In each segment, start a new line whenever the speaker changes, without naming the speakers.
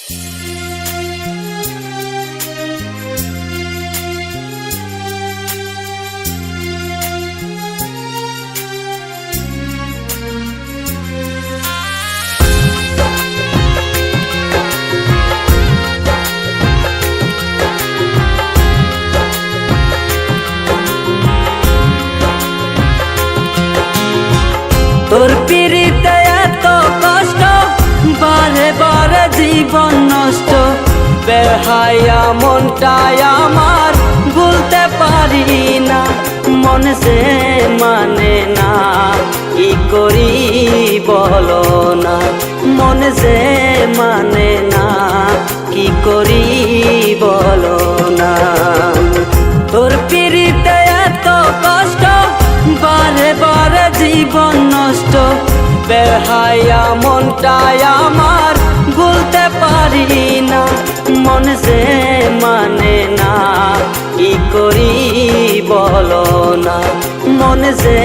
তোর পিড়িতে এত কষ্ট, বারে বারে জীবন নষ্ট। বেহায়া মনটাই আমার ভুলতে পারি না, মন সে মানে না, কি করি বলো না। মন সে মানে না, কি করি বলো না। তোর পিড়িতে এত কষ্ট, বারে বারে জীবন নষ্ট। বেহায়া মনটাই আমার ভুলতে পারি না, মন সে মানে না, কি করি বলো না। মন সে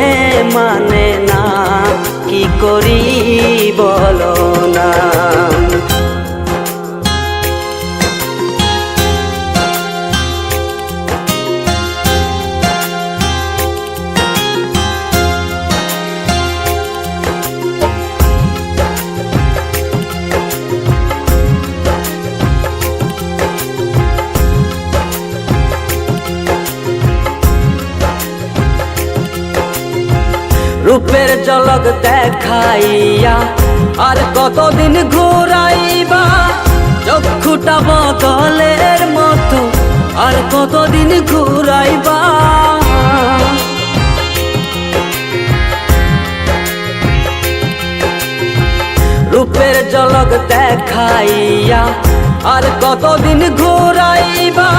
মানে না, কি করি বলো না। রূপের ঝলক দেখাইয়া আর কতদিন ঘুরাইবা, চক্ষুটা বদলের মতো আর কতদিন ঘুরাইবা। রূপের ঝলক দেখাইয়া আর কতদিন ঘুরাইবা,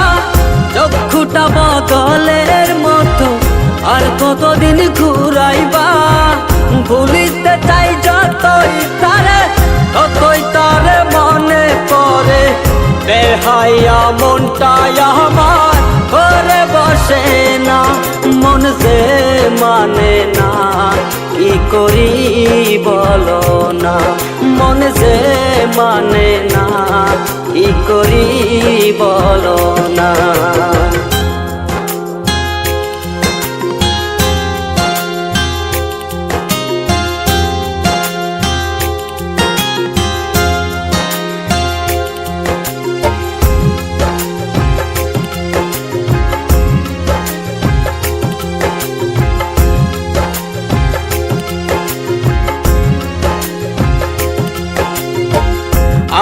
চক্ষুটা বদলের মতো আর কতদিন ঘুরাইবা। ভুলিতে চাই যতই তারে, ততই তারে মনে পড়ে। বেহায়া মনটাই আমার ঘরে বসে না, মন সে মানে না, কি করি বলো না। মন সে মানে না, কি করি বলো না।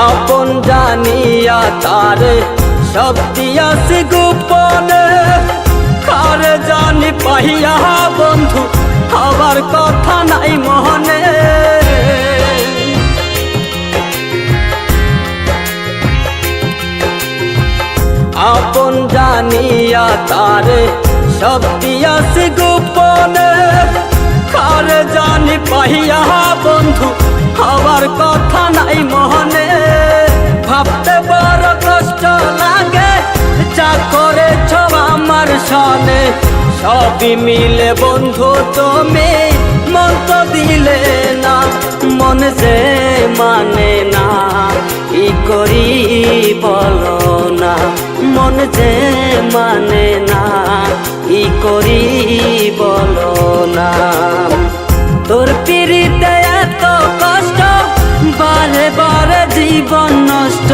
আপন জানিয়া তারে সব দিয়াছি গোপনে, কারে জানি পাইয়া বন্ধু আবার কথা নাই মনে। আপন জানিয়া তারে সব দিয়াছি গোপনে, কারে জানি পাইয়া বন্ধু আবার কথা নাই মনে। ভাবতে বড় কষ্ট লাগে, যা করেছ আমার সনে। সবই মিলে বন্ধু তুমি মন তো দিলে না, মন সে মানে না, কি করি বলো না। মন সে মানে না, কি করি বলো না। তোর পিড়িতে এত কষ্ট, বারে বারে জীবন নষ্ট।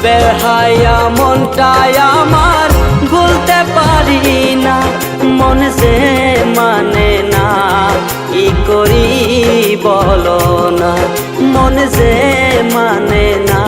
বেহায়া মনটাই আমার ভুলতে পারি না, মন সে মানে না, কি করি বলো না। মন সে মানে না,